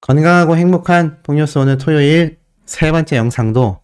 건강하고 행복한 복뉴스 오늘 토요일 세 번째 영상도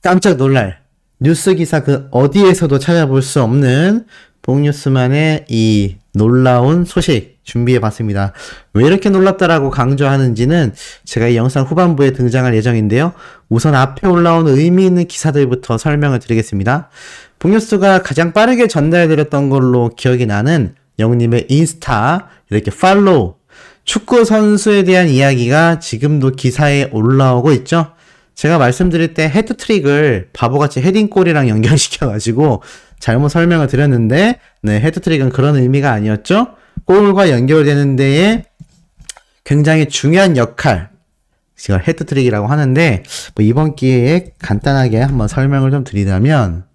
깜짝 놀랄 뉴스 기사 그 어디에서도 찾아볼 수 없는 복뉴스만의 이 놀라운 소식 준비해봤습니다. 왜 이렇게 놀랍다라고 강조하는지는 제가 이 영상 후반부에 등장할 예정인데요. 우선 앞에 올라온 의미 있는 기사들부터 설명을 드리겠습니다. 복뉴스가 가장 빠르게 전달해드렸던 걸로 기억이 나는 영님의 인스타 이렇게 팔로우 축구 선수에 대한 이야기가 지금도 기사에 올라오고 있죠. 제가 말씀드릴 때 헤드트릭을 바보같이 헤딩골이랑 연결시켜가지고 잘못 설명을 드렸는데 헤드트릭은 그런 의미가 아니었죠. 골과 연결되는 데에 굉장히 중요한 역할, 제가 헤드트릭이라고 하는데 이번 기회에 간단하게 한번 설명을 좀 드리자면,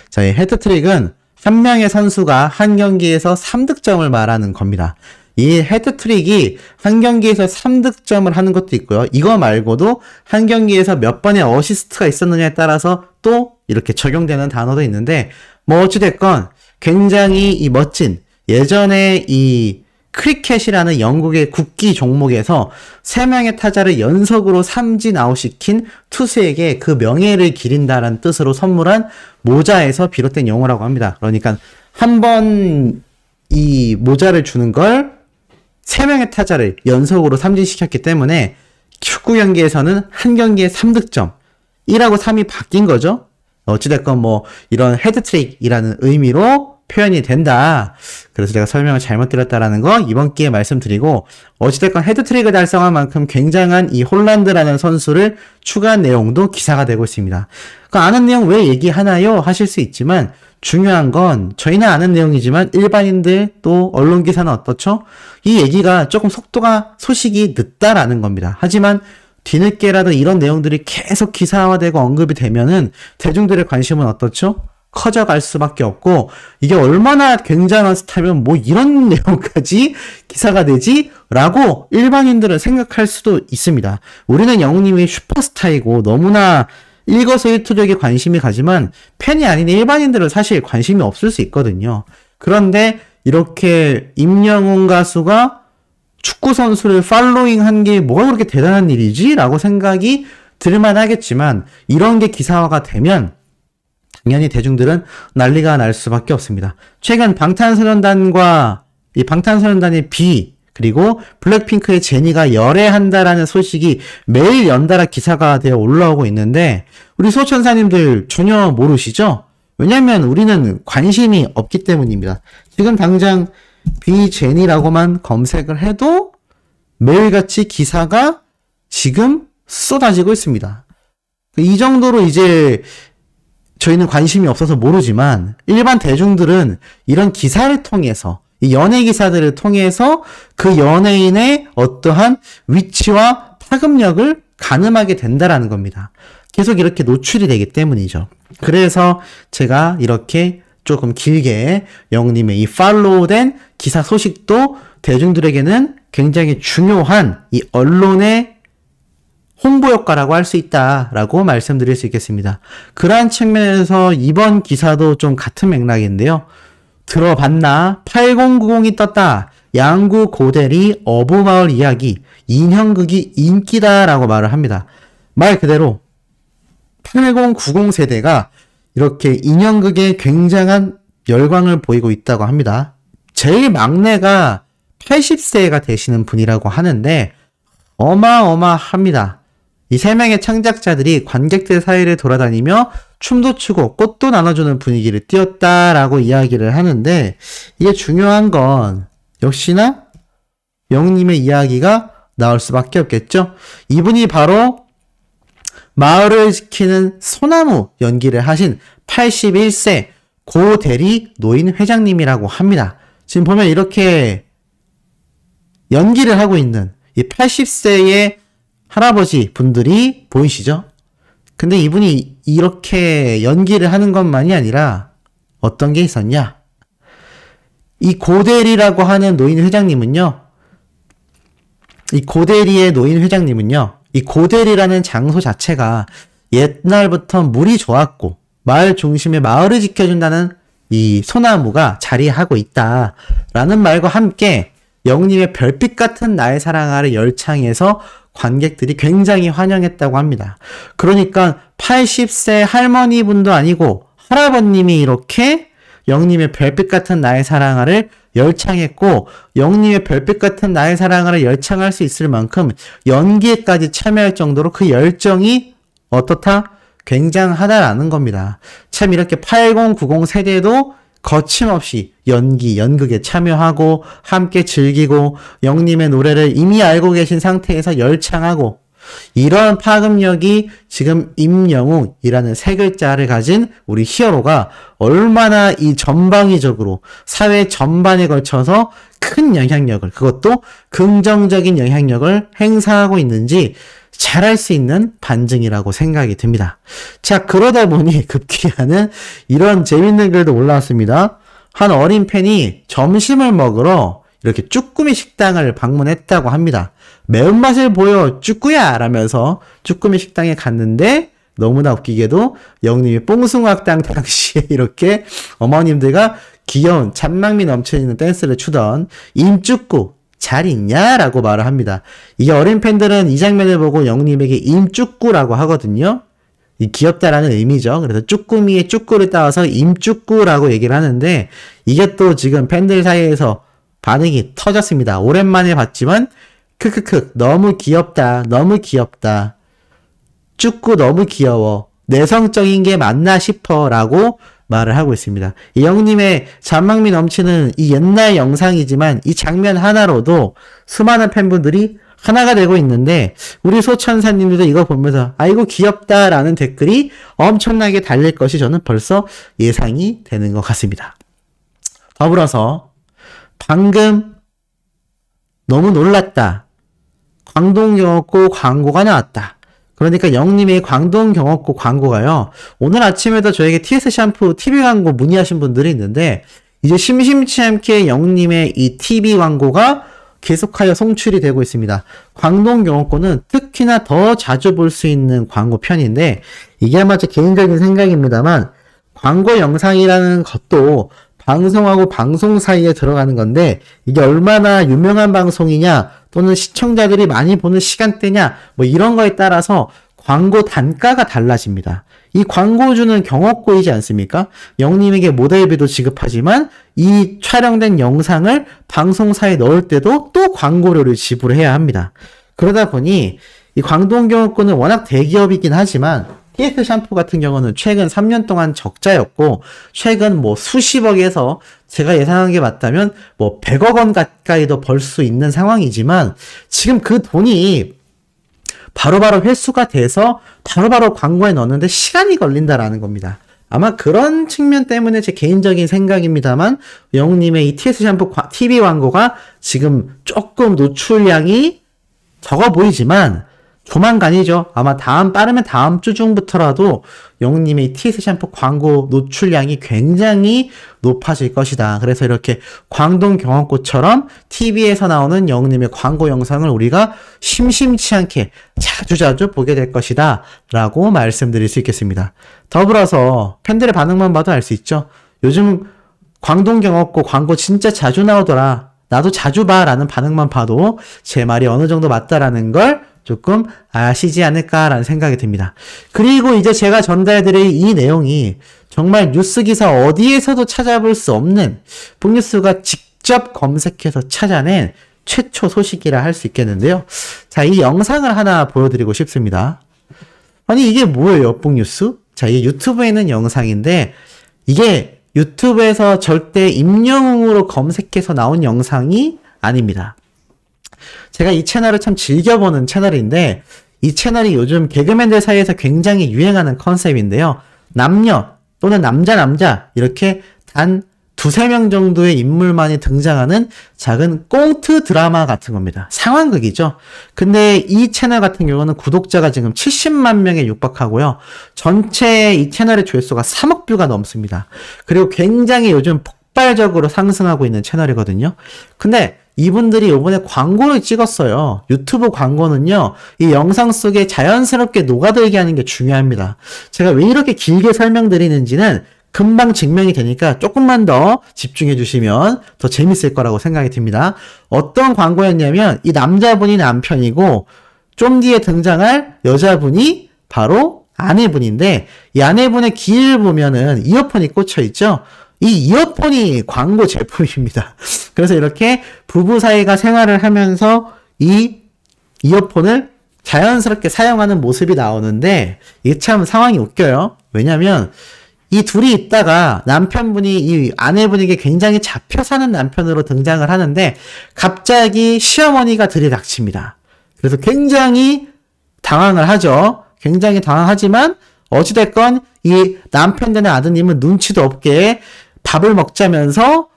자, 이 헤드트릭은 한 명의 선수가 한 경기에서 3득점을 말하는 겁니다. 이 헤드트릭이 한 경기에서 3득점을 하는 것도 있고요. 이거 말고도 한 경기에서 몇 번의 어시스트가 있었느냐에 따라서 또 이렇게 적용되는 단어도 있는데, 어찌됐건 굉장히 이 멋진, 예전에 이 크리켓이라는 영국의 국기 종목에서 3명의 타자를 연속으로 삼진 아웃시킨 투수에게 그 명예를 기린다라는 뜻으로 선물한 모자에서 비롯된 용어라고 합니다. 그러니까 한 번 이 모자를 주는 걸 3명의 타자를 연속으로 삼진시켰기 때문에 축구 경기에서는 한 경기에 3득점, 1하고 3이 바뀐 거죠. 어찌됐건 이런 헤드트릭이라는 의미로 표현이 된다. 그래서 제가 설명을 잘못 드렸다라는 거 이번 기회에 말씀드리고, 어찌됐건 헤드트릭을 달성한 만큼 굉장한 이 홀란드라는 선수를 추가한 내용도 기사가 되고 있습니다. 그 아는 내용 왜 얘기하나요? 하실 수 있지만 중요한 건 저희는 아는 내용이지만 일반인들 또 언론 기사는 어떻죠? 이 얘기가 조금 소식이 늦다라는 겁니다. 하지만 뒤늦게라도 이런 내용들이 계속 기사화되고 언급이 되면은 대중들의 관심은 어떻죠? 커져갈 수밖에 없고, 이게 얼마나 굉장한 스타면 이런 내용까지 기사가 되지? 라고 일반인들은 생각할 수도 있습니다. 우리는 영웅님이 슈퍼스타이고 너무나 일거수일투족에 관심이 가지만 팬이 아닌 일반인들은 사실 관심이 없을 수 있거든요. 그런데 이렇게 임영웅 가수가 축구 선수를 팔로잉 한 게 뭐가 그렇게 대단한 일이지? 라고 생각이 들만 하겠지만, 이런 게 기사화가 되면 당연히 대중들은 난리가 날 수밖에 없습니다. 최근 방탄소년단과 이 방탄소년단의 비, 그리고 블랙핑크의 제니가 열애한다라는 소식이 매일 연달아 기사가 되어 올라오고 있는데, 우리 소천사님들 전혀 모르시죠? 왜냐면 우리는 관심이 없기 때문입니다. 지금 당장 비 제니라고만 검색을 해도 매일같이 기사가 지금 쏟아지고 있습니다. 이 정도로 이제 저희는 관심이 없어서 모르지만 일반 대중들은 이런 기사를 통해서, 이 연예 기사들을 통해서 그 연예인의 어떠한 위치와 파급력을 가늠하게 된다라는 겁니다. 계속 이렇게 노출이 되기 때문이죠. 그래서 제가 이렇게 조금 길게 영님의 이 팔로우된 기사 소식도 대중들에게는 굉장히 중요한 이 언론의 홍보 효과라고 할 수 있다라고 말씀드릴 수 있겠습니다. 그러한 측면에서 이번 기사도 좀 같은 맥락인데요. 들어봤나? 8090이 떴다. 양구 고대리 어부마을 이야기, 인형극이 인기다라고 말을 합니다. 말 그대로 8090 세대가 이렇게 인형극에 굉장한 열광을 보이고 있다고 합니다. 제일 막내가 80세가 되시는 분이라고 하는데 어마어마합니다. 이 3명의 창작자들이 관객들 사이를 돌아다니며 춤도 추고 꽃도 나눠주는 분위기를 띄웠다라고 이야기를 하는데, 이게 중요한 건 역시나 영님의 이야기가 나올 수밖에 없겠죠. 이분이 바로 마을을 지키는 소나무 연기를 하신 81세 고대리 노인 회장님이라고 합니다. 지금 보면 이렇게 연기를 하고 있는 이 80세의 할아버지 분들이 보이시죠? 근데 이분이 이렇게 연기를 하는 것만이 아니라 어떤 게 있었냐? 이 고대리라고 하는 노인 회장님은요, 이 고대리라는 장소 자체가 옛날부터 물이 좋았고 마을 중심에 마을을 지켜준다는 이 소나무가 자리하고 있다라는 말과 함께 영님의 별빛 같은 나의 사랑아를 열창해서 관객들이 굉장히 환영했다고 합니다. 그러니까 80세 할머니분도 아니고 할아버님이 이렇게 영님의 별빛 같은 나의 사랑아를 열창했고, 영님의 별빛 같은 나의 사랑아를 열창할 수 있을 만큼 연기에까지 참여할 정도로 그 열정이 어떻다? 굉장하다라는 겁니다. 참 이렇게 80, 90 세대도 거침없이 연극에 참여하고 함께 즐기고 영님의 노래를 이미 알고 계신 상태에서 열창하고, 이런 파급력이 지금 임영웅이라는 세 글자를 가진 우리 히어로가 얼마나 이 전방위적으로 사회 전반에 걸쳐서 큰 영향력을, 그것도 긍정적인 영향력을 행사하고 있는지 잘 알 수 있는 반증이라고 생각이 듭니다. 자, 그러다 보니 급기야는 이런 재밌는 글도 올라왔습니다. 한 어린 팬이 점심을 먹으러 이렇게 쭈꾸미 식당을 방문했다고 합니다. 매운맛을 보여 쭈꾸야 라면서 쭈꾸미 식당에 갔는데, 너무나 웃기게도 영님이 뽕숭아학당 당시에 이렇게 어머님들과 귀여운 잔망미 넘치는 댄스를 추던 임쭈꾸 잘 있냐? 라고 말을 합니다. 이게 어린 팬들은 이 장면을 보고 영님에게 임쭈꾸라고 하거든요. 이 귀엽다라는 의미죠. 그래서 쭈꾸미의 쭈꾸를 따와서 임쭈꾸라고 얘기를 하는데, 이게 또 지금 팬들 사이에서 반응이 터졌습니다. 오랜만에 봤지만 크크크 너무 귀엽다, 너무 귀엽다, 쭈꾸 너무 귀여워, 내성적인 게 맞나 싶어 라고 말을 하고 있습니다. 이 영님의 잔망미 넘치는 이 옛날 영상이지만 이 장면 하나로도 수많은 팬분들이 하나가 되고 있는데, 우리 소천사님들도 이거 보면서 아이고 귀엽다라는 댓글이 엄청나게 달릴 것이 저는 벌써 예상이 되는 것 같습니다. 더불어서 방금 너무 놀랐다, 광동경옥고 광고가 나왔다. 그러니까 영님의 광동경옥고 광고가요, 오늘 아침에도 저에게 TS 샴푸 TV 광고 문의하신 분들이 있는데, 이제 심심치 않게 영님의 이 TV 광고가 계속하여 송출이 되고 있습니다. 광동경옥고는 특히나 더 자주 볼 수 있는 광고 편인데, 이게 아마 제 개인적인 생각입니다만 광고 영상이라는 것도 방송하고 방송 사이에 들어가는 건데, 이게 얼마나 유명한 방송이냐 또는 시청자들이 많이 보는 시간대냐 뭐 이런 거에 따라서 광고 단가가 달라집니다. 이 광고주는 경옥고이지 않습니까? 영님에게 모델비도 지급하지만 이 촬영된 영상을 방송사에 넣을 때도 또 광고료를 지불해야 합니다. 그러다 보니 이 광동경옥고는 워낙 대기업이긴 하지만 TS 샴푸 같은 경우는 최근 3년 동안 적자였고, 최근 뭐 수십억에서 제가 예상한 게 맞다면 뭐 100억 원 가까이도 벌 수 있는 상황이지만, 지금 그 돈이 바로바로 회수가 돼서 바로바로 광고에 넣는데 시간이 걸린다라는 겁니다. 아마 그런 측면 때문에 제 개인적인 생각입니다만 영웅님의 이 TS 샴푸 TV 광고가 지금 조금 노출량이 적어 보이지만 조만간이죠. 아마 빠르면 다음 주 중부터라도 영웅님의 TS 샴푸 광고 노출량이 굉장히 높아질 것이다. 그래서 이렇게 광동경옥고처럼 TV에서 나오는 영웅님의 광고 영상을 우리가 심심치 않게 자주자주 보게 될 것이다 라고 말씀드릴 수 있겠습니다. 더불어서 팬들의 반응만 봐도 알 수 있죠. 요즘 광동경옥고 광고 진짜 자주 나오더라, 나도 자주 봐 라는 반응만 봐도 제 말이 어느 정도 맞다라는 걸 조금 아시지 않을까라는 생각이 듭니다. 그리고 이제 제가 전달해드릴 이 내용이 정말 뉴스 기사 어디에서도 찾아볼 수 없는, 북뉴스가 직접 검색해서 찾아낸 최초 소식이라 할 수 있겠는데요. 자, 이 영상을 하나 보여드리고 싶습니다. 아니 이게 뭐예요, 북뉴스? 자, 이게 유튜브에 있는 영상인데, 이게 유튜브에서 절대 임영웅으로 검색해서 나온 영상이 아닙니다. 제가 이 채널을 참 즐겨보는 채널인데, 이 채널이 요즘 개그맨들 사이에서 굉장히 유행하는 컨셉인데요. 남녀 또는 남자 이렇게 단 두세 명 정도의 인물만이 등장하는 작은 꽁트 드라마 같은 겁니다. 상황극이죠. 근데 이 채널 같은 경우는 구독자가 지금 70만 명에 육박하고요. 전체 이 채널의 조회수가 3억 뷰가 넘습니다. 그리고 굉장히 요즘 폭발적으로 상승하고 있는 채널이거든요. 근데 이분들이 이번에 광고를 찍었어요. 유튜브 광고는요, 이 영상 속에 자연스럽게 녹아들게 하는 게 중요합니다. 제가 왜 이렇게 길게 설명드리는지는 금방 증명이 되니까 조금만 더 집중해 주시면 더 재밌을 거라고 생각이 듭니다. 어떤 광고였냐면 이 남자분이 남편이고 좀 뒤에 등장할 여자분이 바로 아내분인데 이 아내분의 귀를 보면은 이어폰이 꽂혀 있죠. 이 이어폰이 광고 제품입니다. 그래서 이렇게 부부 사이가 생활을 하면서 이 이어폰을 자연스럽게 사용하는 모습이 나오는데 이게 참 상황이 웃겨요. 왜냐면 이 둘이 있다가 남편분이 이 아내분에게 굉장히 잡혀 사는 남편으로 등장을 하는데 갑자기 시어머니가 들이닥칩니다. 그래서 굉장히 당황을 하죠. 굉장히 당황하지만 어찌됐건 이 남편 되는 아드님은 눈치도 없게 밥을 먹자면서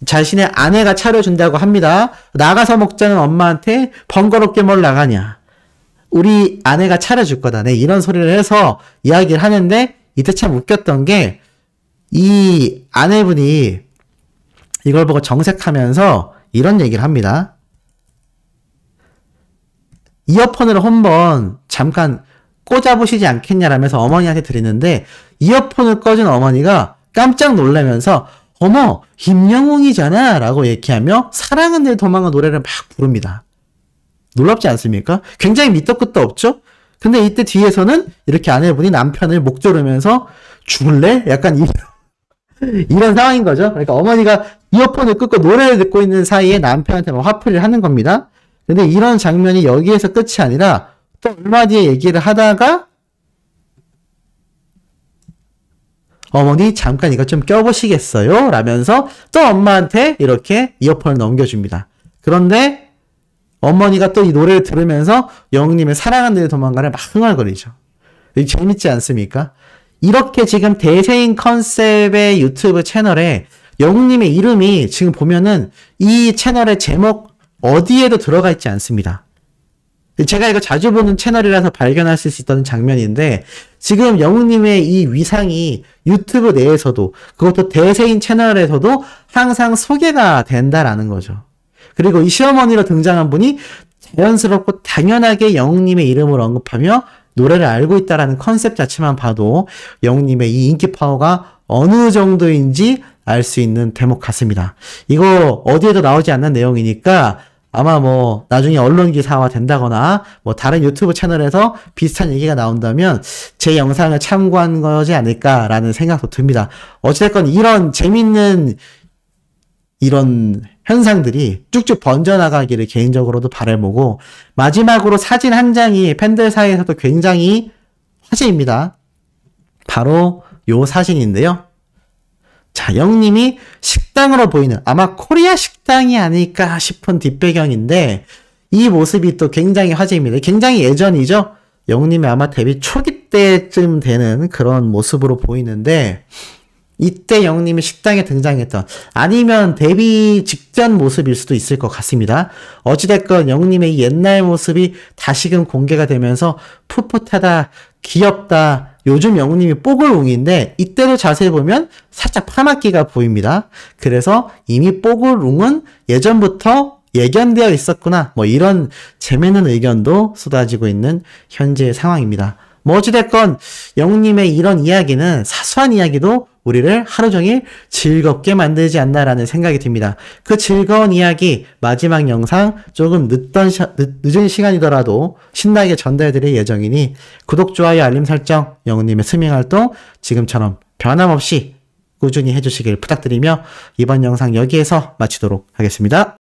자신의 아내가 차려준다고 합니다. 나가서 먹자는 엄마한테 번거롭게 뭘 나가냐. 우리 아내가 차려줄 거다. 네, 이런 소리를 해서 이야기를 하는데 이때 참 웃겼던 게 이 아내분이 이걸 보고 정색하면서 이런 얘기를 합니다. 이어폰을 한번 잠깐 꽂아보시지 않겠냐라면서 어머니한테 드리는데 이어폰을 꺼준 어머니가 깜짝 놀라면서 어머 김영웅이잖아 라고 얘기하며 사랑은 내 도망가 노래를 막 부릅니다. 놀랍지 않습니까? 굉장히 밑도 끝도 없죠? 근데 이때 뒤에서는 이렇게 아내분이 남편을 목 조르면서 죽을래? 약간 이런 상황인 거죠. 그러니까 어머니가 이어폰을 끄고 노래를 듣고 있는 사이에 남편한테 막 화풀이를 하는 겁니다. 근데 이런 장면이 여기에서 끝이 아니라 또 얼마 뒤에 얘기를 하다가 어머니 잠깐 이것 좀 껴보시겠어요? 라면서 또 엄마한테 이렇게 이어폰을 넘겨줍니다. 그런데 어머니가 또 이 노래를 들으면서 영웅님의 사랑하는 데 도망가를 막 흥얼거리죠. 재밌지 않습니까? 이렇게 지금 대세인 컨셉의 유튜브 채널에 영웅님의 이름이 지금 보면은 이 채널의 제목 어디에도 들어가 있지 않습니다. 제가 이거 자주 보는 채널이라서 발견하실 수 있던 장면인데 지금 영웅님의 이 위상이 유튜브 내에서도 그것도 대세인 채널에서도 항상 소개가 된다라는 거죠. 그리고 이 시어머니로 등장한 분이 자연스럽고 당연하게 영웅님의 이름을 언급하며 노래를 알고 있다라는 컨셉 자체만 봐도 영웅님의 이 인기 파워가 어느 정도인지 알 수 있는 대목 같습니다. 이거 어디에도 나오지 않는 내용이니까 아마 뭐 나중에 언론 기사화 된다거나 뭐 다른 유튜브 채널에서 비슷한 얘기가 나온다면 제 영상을 참고한 거지 않을까라는 생각도 듭니다. 어쨌든 이런 재밌는 이런 현상들이 쭉쭉 번져나가기를 개인적으로도 바라보고 마지막으로 사진 한 장이 팬들 사이에서도 굉장히 화제입니다. 바로 요 사진인데요. 자, 영님이 식당으로 보이는 아마 코리아 식당이 아닐까 싶은 뒷배경인데 이 모습이 또 굉장히 화제입니다. 굉장히 예전이죠. 영님이 아마 데뷔 초기 때쯤 되는 그런 모습으로 보이는데 이때 영님이 식당에 등장했던 아니면 데뷔 직전 모습일 수도 있을 것 같습니다. 어찌됐건 영님의 옛날 모습이 다시금 공개가 되면서 풋풋하다, 귀엽다. 요즘 영님이 뽀글웅인데 이때도 자세히 보면 살짝 파마기가 보입니다. 그래서 이미 뽀글웅은 예전부터 예견되어 있었구나. 뭐 이런 재미있는 의견도 쏟아지고 있는 현재의 상황입니다. 뭐 어찌됐건 영웅님의 이런 이야기는 사소한 이야기도 우리를 하루 종일 즐겁게 만들지 않나라는 생각이 듭니다. 그 즐거운 이야기 마지막 영상 조금 늦은 시간이더라도 신나게 전달드릴 예정이니 구독, 좋아요, 알림 설정, 영웅님의 스밍활동 지금처럼 변함없이 꾸준히 해주시길 부탁드리며 이번 영상 여기에서 마치도록 하겠습니다.